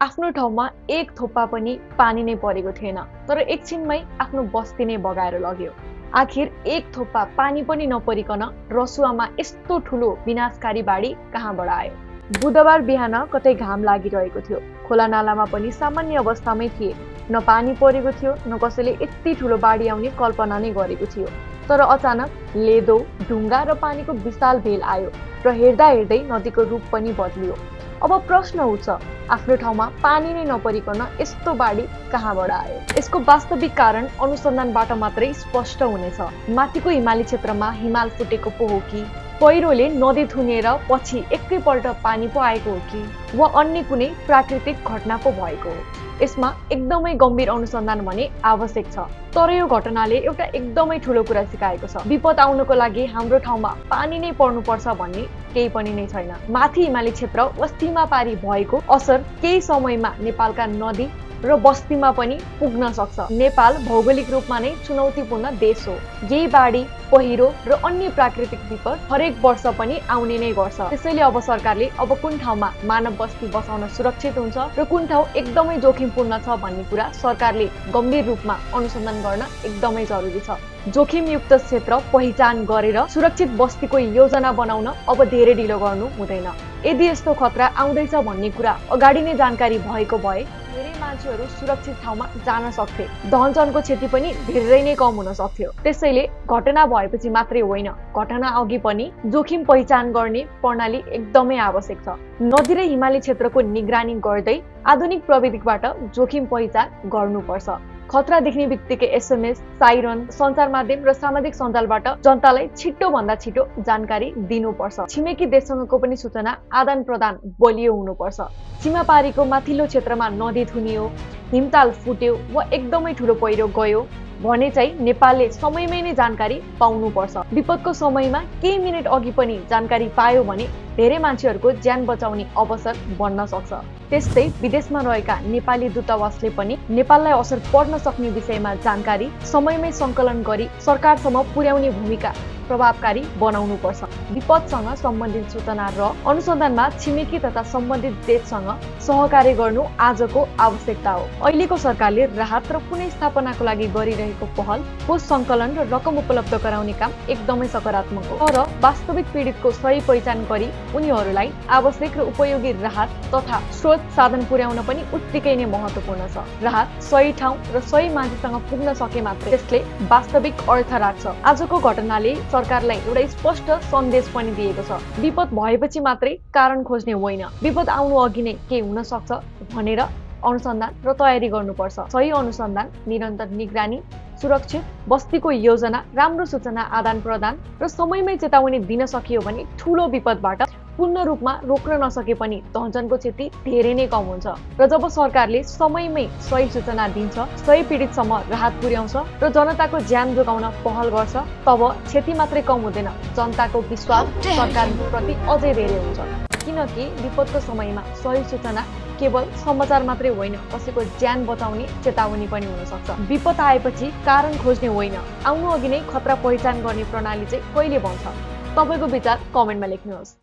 आफ्नो ठाउँमा एक थोपा पनि पानी नै परेको थिएन, तर एकछिनमै आफ्नो बस्ती नै बगाएर लग्यो। आखिर एक थोपा पानी पनि नपरिकन रसुवामा यस्तो ठुलो विनाशकारी बाढी कहाँबाट आयो? बुधबार बिहान कतै घाम लागिरहेको थियो। खोला नालामा पनि सामान्य अवस्थामै थिए। न पानी परेको थियो, न कसैले यति ठुलो बाढी आउने कल्पना नै गरेको थियो। तर अचानक लेदो, ढुङ्गा र पानीको विशाल भेल आयो र हेर्दा हेर्दै नदीको रूप पनि बदलियो। अब प्रश्न उठ्छ, आफ्नो ठाउँमा पानी नै नपरिकन यस्तो बाढी कहाँबाट आयो? यसको वास्तविक कारण अनुसन्धानबाट मात्रै स्पष्ट हुनेछ। माथिको हिमाली क्षेत्रमा हिमाल फुटेको पो हो कि, पहिरोले नदी थुनेर पछि एकैपल्ट पानी पो आएको हो कि, वा अन्य कुनै प्राकृतिक घटना पो भएको हो? यसमा एकदमै गम्भीर अनुसन्धान भने आवश्यक छ। तर यो घटनाले एउटा एकदमै ठुलो कुरा सिकाएको छ। विपद आउनको लागि हाम्रो ठाउँमा पानी नै पर्नुपर्छ भन्ने केही पनि नै छैन। माथि हिमाली क्षेत्र वा सीमा पारी भएको असर केही समयमा नेपालका नदी र बस्तीमा पनि पुग्न सक्छ। नेपाल भौगोलिक रूपमा नै चुनौतीपूर्ण देश हो। यही बाढी, पहिरो र अन्य प्राकृतिक विपद हरेक वर्ष पनि आउने नै गर्छ। त्यसैले अब सरकारले अब कुन ठाउँमा मानव बस्ती बसाउन सुरक्षित हुन्छ र कुन ठाउँ एकदमै जोखिमपूर्ण छ भन्ने कुरा सरकारले गम्भीर रूपमा अनुसन्धान गर्न एकदमै जरुरी छ। जोखिमयुक्त क्षेत्र पहिचान गरेर सुरक्षित बस्तीको योजना बनाउन अब धेरै ढिलो गर्नु हुँदैन। यदि यस्तो खतरा आउँदैछ भन्ने कुरा अगाडि नै जानकारी भएको भए धेरै मान्छेहरू सुरक्षित ठाउँमा जान सक्थे। धनजनको क्षति पनि धेरै नै कम हुन सक्थ्यो। त्यसैले घटना भएपछि मात्रै होइन, घटना अघि पनि जोखिम पहिचान गर्ने प्रणाली एकदमै आवश्यक छ। नदी र हिमाली क्षेत्रको निगरानी गर्दै आधुनिक प्रविधिबाट जोखिम पहिचान गर्नुपर्छ। खतरा देख्ने बित्तिकै एसएमएस, साइरन, सञ्चार माध्यम र सामाजिक सञ्जालबाट जनतालाई छिटो भन्दा छिटो जानकारी दिनुपर्छ। छिमेकी देशसँगको पनि सूचना आदान प्रदान बलियो हुनुपर्छ। सीमापारीको माथिल्लो क्षेत्रमा नदी थुनियो, हिमताल फुट्यो वा एकदमै ठुलो पहिरो गयो भने चाहिँ नेपालले समयमै नै जानकारी पाउनुपर्छ। विपदको समयमा केही मिनेट अघि पनि जानकारी पायो भने धेरै मान्छेहरूको ज्यान बचाउने अवसर बन्न सक्छ। त्यस्तै विदेशमा रहेका नेपाली दूतावासले पनि नेपाललाई असर पर्न सक्ने विषयमा जानकारी समयमै सङ्कलन गरी सरकारसम्म पुर्याउने भूमिका प्रभावकारी बनाउनुपर्छ। विपदसँग सम्बन्धित सूचना र अनुसन्धानमा छिमेकी तथा सम्बन्धित देशसँग सहकार्य गर्नु आजको आवश्यकता हो। अहिलेको सरकारले राहत र पुनर्स्थापनाको लागि गरिरहेको पहल, कोष सङ्कलन र रकम उपलब्ध गराउने काम एकदमै सकारात्मक हो। तर वास्तविक पीडितको सही पहिचान गरी उनीहरूलाई आवश्यक र उपयोगी राहत तथा स्रोत साधन पुर्याउन पनि उत्तिकै नै महत्त्वपूर्ण छ। राहत सही ठाउँ र सही मान्छेसँग पुग्न सके मात्रै त्यसले वास्तविक अर्थ राख्छ। आजको घटनाले सरकारलाई एउटा स्पष्ट सन्देश पनि दिएको छ। विपद भएपछि मात्रै कारण खोज्ने होइन, विपद आउनु अघि नै के हुन सक्छ भनेर अनुसन्धान र तयारी गर्नुपर्छ। सही अनुसन्धान, निरन्तर निगरानी, सुरक्षित बस्तीको योजना, राम्रो सूचना आदान प्रदान र समयमै चेतावनी दिन सकियो भने ठुलो विपदबाट पूर्ण रूपमा रोक्न नसके पनि धनजनको क्षति धेरै नै कम हुन्छ। र जब सरकारले समयमै सही सूचना दिन्छ, सही पीडितसम्म राहत पुर्याउँछ र जनताको ज्यान जोगाउन पहल गर्छ, तब क्षति मात्रै कम हुँदैन, जनताको विश्वास सरकारप्रति अझै धेरै हुन्छ। किनकि विपदको समयमा सही सूचना केवल समाचार मात्रै होइन, कसैको ज्यान बचाउने चेतावनी पनि हुन सक्छ। विपद आएपछि कारण खोज्ने होइन, आउनु अघि नै खतरा पहिचान गर्ने प्रणाली चाहिँ कहिले बन्छ? तपाईँको विचार कमेन्टमा लेख्नुहोस्।